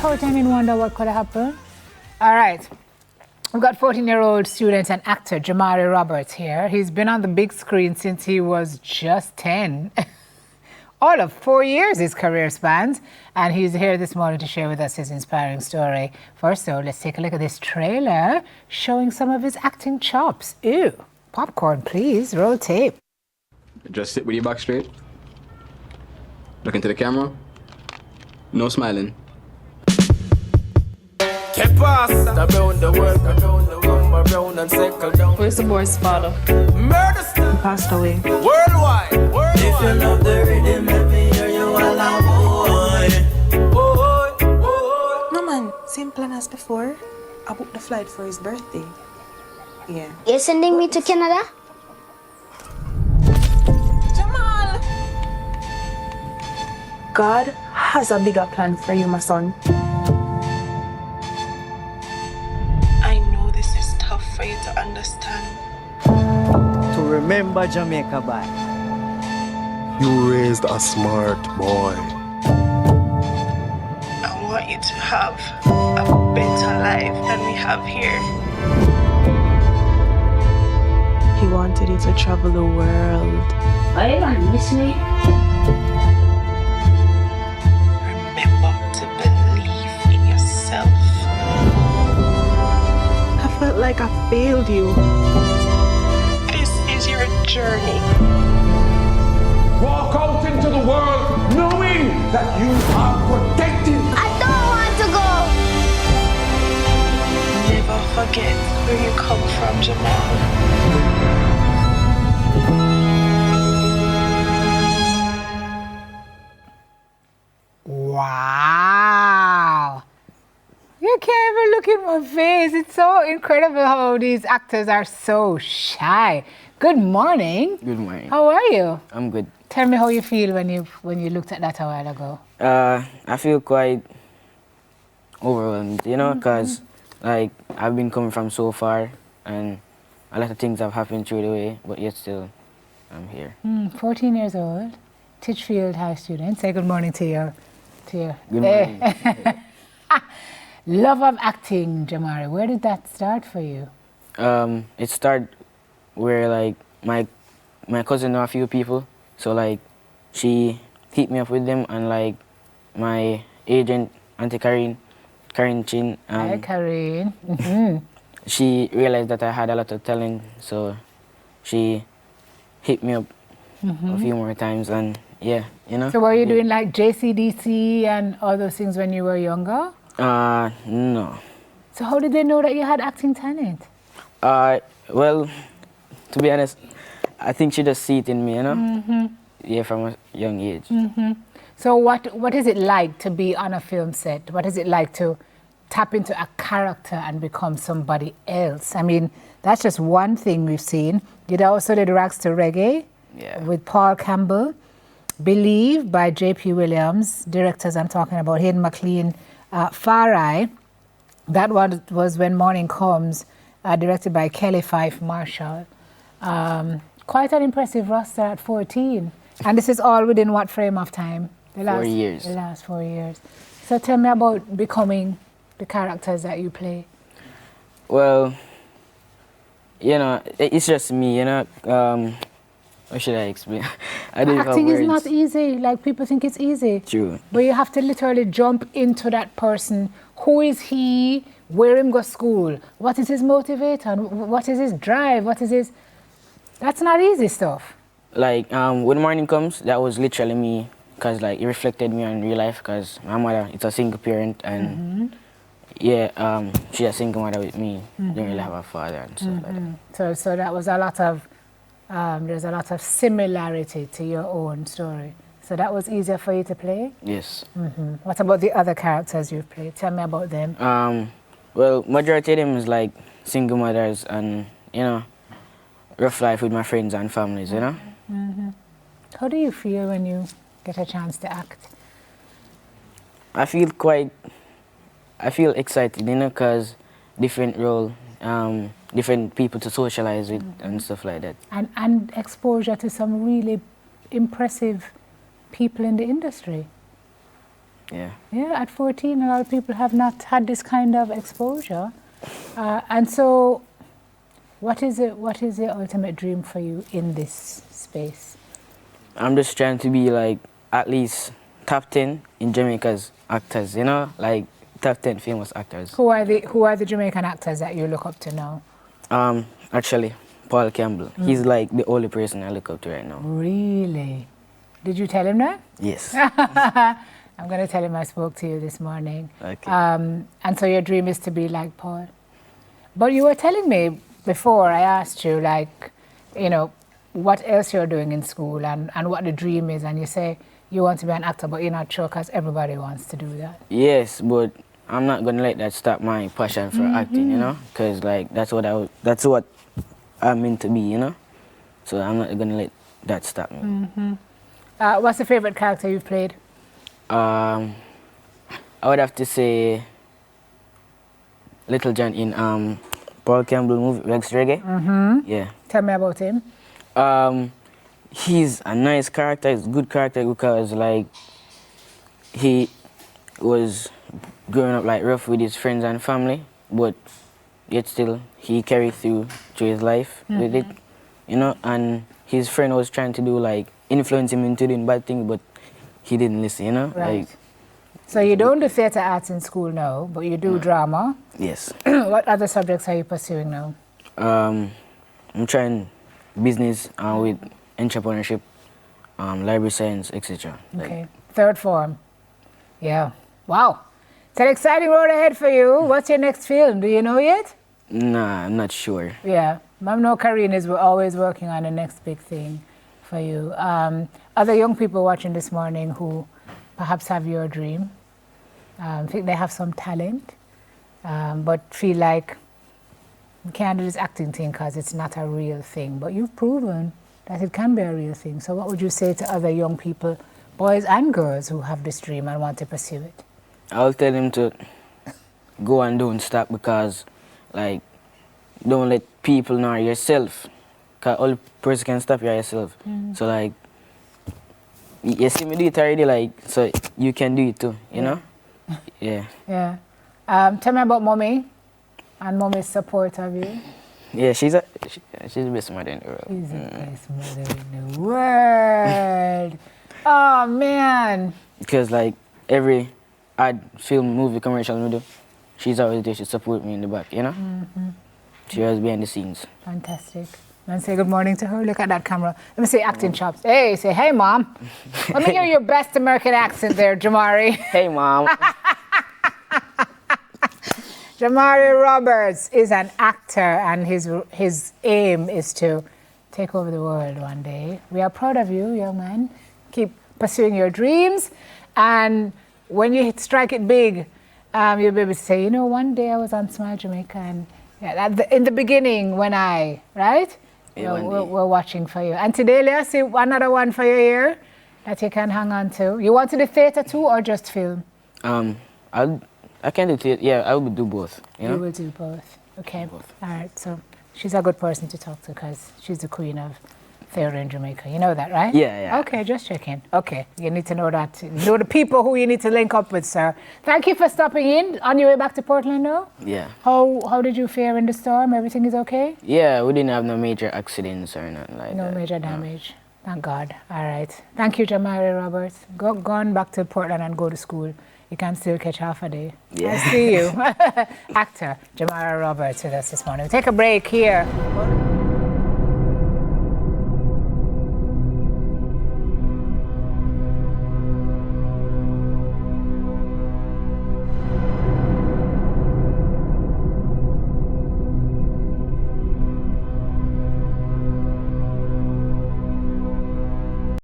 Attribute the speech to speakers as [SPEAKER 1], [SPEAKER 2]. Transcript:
[SPEAKER 1] thought and wonder what could have happened. All right. We've got 14-year-old student and actor Jamari Roberts here. He's been on the big screen since he was just 10. All of 4 years his career spans, and he's here this morning to share with us his inspiring story. First, though, let's take a look at this trailer showing some of his acting chops. Ew. Popcorn, please. Roll tape.
[SPEAKER 2] Just sit with your back straight. Look into the camera. No smiling.
[SPEAKER 3] Around the world, around and circle down.
[SPEAKER 4] Where's the boy's father?
[SPEAKER 3] Murder
[SPEAKER 4] He passed away.
[SPEAKER 3] worldwide. If you love the rhythm, let me hear you all boy.
[SPEAKER 4] No man, same plan as before. I booked the flight for his birthday. Yeah.
[SPEAKER 5] You're sending me to Canada?
[SPEAKER 4] Jamal! God has a bigger plan for you, my son. I know this is tough for you to understand.
[SPEAKER 6] To remember Jamaica by.
[SPEAKER 7] You raised a smart boy.
[SPEAKER 4] I want you to have a better life than we have here. He wanted you to travel the world.
[SPEAKER 5] Why you don't miss me?
[SPEAKER 4] Remember to believe in yourself. I felt like I failed you. This is your journey.
[SPEAKER 8] Walk out into the world knowing that you are protected.
[SPEAKER 5] I don't want to go.
[SPEAKER 4] Never forget where you come from, Jamal.
[SPEAKER 1] Wow. You can't even look in my face. It's so incredible how these actors are so shy. Good morning.
[SPEAKER 9] Good morning.
[SPEAKER 1] How are you?
[SPEAKER 9] I'm good.
[SPEAKER 1] Tell me how you feel when you looked at that a while ago.
[SPEAKER 9] I feel quite overwhelmed, you know, because like I've been coming from so far and a lot of things have happened through the way, but yet still I'm here.
[SPEAKER 1] 14 years old, Titchfield High student. Say good morning to your
[SPEAKER 9] Good morning.
[SPEAKER 1] Love of acting, Jamari. Where did that start for you?
[SPEAKER 9] It started where like my cousin know a few people, so like she hit me up with them, and like my agent, Auntie Karen Chin,
[SPEAKER 1] Hi, Karen.
[SPEAKER 9] she realized that I had a lot of talent, so she hit me up a few more times, and yeah, you know.
[SPEAKER 1] So were you doing like JCDC and all those things when you were younger?
[SPEAKER 9] No.
[SPEAKER 1] So how did they know that you had acting talent?
[SPEAKER 9] Well, to be honest, I think she just see it in me, you know? Yeah, from a young age.
[SPEAKER 1] So what is it like to be on a film set? What is it like to tap into a character and become somebody else? I mean, that's just one thing we've seen. You also did Rags to Reggae with Paul Campbell, Believe by J.P. Williams, directors I'm talking about, Hayden McLean, Far Eye. That one was When Morning Comes, directed by Kelly Fife Marshall. Quite an impressive roster at 14. And this is all within what frame of time?
[SPEAKER 9] 4 years.
[SPEAKER 1] The last 4 years. So tell me about becoming the characters that you play.
[SPEAKER 9] Well, you know, it's just me, you know. What should I explain? I don't
[SPEAKER 1] Acting
[SPEAKER 9] have
[SPEAKER 1] is
[SPEAKER 9] words.
[SPEAKER 1] not easy. Like, people think it's easy.
[SPEAKER 9] True.
[SPEAKER 1] But you have to literally jump into that person. Who is he? Where him go school? What is his motivator? What is his drive? What is his... That's not easy stuff.
[SPEAKER 9] Like, when morning comes, that was literally me, because like it reflected me on real life, because my mother is a single parent, and yeah, she's a single mother with me. Don't really have a father and stuff like that.
[SPEAKER 1] So that was a lot of... there's a lot of similarity to your own story. So that was easier for you to play?
[SPEAKER 9] Yes.
[SPEAKER 1] What about the other characters you've played? Tell me about them.
[SPEAKER 9] Well, majority of them is like single mothers and, you know, rough life with my friends and families, you know?
[SPEAKER 1] How do you feel when you get a chance to act?
[SPEAKER 9] I feel excited, you know, because different role, different people to socialize with and stuff like that.
[SPEAKER 1] And exposure to some really impressive people in the industry.
[SPEAKER 9] Yeah.
[SPEAKER 1] Yeah, at 14, a lot of people have not had this kind of exposure. And so, what is the ultimate dream for you in this space?
[SPEAKER 9] I'm just trying to be like at least top 10 in Jamaica's actors, you know, like top 10 famous actors.
[SPEAKER 1] Who are the Jamaican actors that you look up to now?
[SPEAKER 9] Actually, Paul Campbell. He's like the only person I look up to right now.
[SPEAKER 1] Really? Did you tell him that?
[SPEAKER 9] Yes.
[SPEAKER 1] I'm going to tell him I spoke to you this morning.
[SPEAKER 9] Okay.
[SPEAKER 1] And so your dream is to be like Paul. But you were telling me before I asked you, like, you know, what else you're doing in school and what the dream is, and you say you want to be an actor, but you're not sure because everybody wants to do that.
[SPEAKER 9] Yes, but I'm not gonna let that stop my passion for acting, you know, because like that's what I'm meant to be, you know. So I'm not gonna let that stop me.
[SPEAKER 1] What's the favorite character you've played?
[SPEAKER 9] I would have to say Little John in Paul Campbell movie Reggae. Yeah.
[SPEAKER 1] Tell me about him.
[SPEAKER 9] He's a nice character. He's a good character because like he was growing up like rough with his friends and family, but yet still he carried through his life with it, you know. And his friend was trying to do like influence him into doing bad things, but he didn't listen, you know.
[SPEAKER 1] Right.
[SPEAKER 9] Like,
[SPEAKER 1] So you don't do theatre arts in school now, but you do drama.
[SPEAKER 9] yes.
[SPEAKER 1] What other subjects are you pursuing now?
[SPEAKER 9] I'm trying business with entrepreneurship, library science, etc.
[SPEAKER 1] Okay. Third form. Yeah. Wow. It's an exciting road ahead for you. What's your next film? Do you know yet?
[SPEAKER 9] Nah, I'm not sure.
[SPEAKER 1] Yeah. I know Karine is always working on the next big thing for you. Other young people watching this morning who perhaps have your dream, think they have some talent, but feel like you can't do this acting thing because it's not a real thing. But you've proven that it can be a real thing. So what would you say to other young people, boys and girls, who have this dream and want to pursue it?
[SPEAKER 9] I'll tell them to go and don't stop because, like, don't let people know yourself. Because all person can stop you yourself. So, like, you see me do it already, like, so you can do it too, you know? Yeah.
[SPEAKER 1] Yeah. Tell me about Mommy and Mommy's support of you.
[SPEAKER 9] Yeah, she's the best mother in the world.
[SPEAKER 1] She's the best mother in the world. Oh, man.
[SPEAKER 9] Because, like, every ad, film, movie, commercial we do, she's always there. She support me in the back, you know? She always behind the scenes.
[SPEAKER 1] Fantastic. And say good morning to her. Look at that camera. Let me say acting chops. Hey, say, hey, Mom. Let me hear your best American accent there, Jamari.
[SPEAKER 9] Hey, Mom.
[SPEAKER 1] Jamari Roberts is an actor, and his aim is to take over the world one day. We are proud of you, young man. Keep pursuing your dreams, and when you strike it big, you'll be able to say, you know, one day I was on Smile Jamaica, and in the beginning when right?
[SPEAKER 9] Yeah,
[SPEAKER 1] we're watching for you. And today, let's see another one for your ear that you can hang on to. You want to do theatre too, or just film?
[SPEAKER 9] I can do theatre. Yeah, I will do both. You know?
[SPEAKER 1] You will do both. Okay. Both. All right. So she's a good person to talk to because she's the queen of theatre in Jamaica. You know that, right?
[SPEAKER 9] Yeah.
[SPEAKER 1] Okay, just checking. Okay, you need to know that. You know the people who you need to link up with, sir. Thank you for stopping in. On your way back to Portland now?
[SPEAKER 9] Yeah.
[SPEAKER 1] How did you fare in the storm? Everything is okay?
[SPEAKER 9] Yeah, we didn't have no major accidents or nothing like that.
[SPEAKER 1] No major damage. Thank God. All right. Thank you, Jamari Roberts. Go on back to Portland and go to school. You can still catch half a day.
[SPEAKER 9] Yeah.
[SPEAKER 1] I see you. Actor Jamari Roberts with us this morning. We'll take a break here.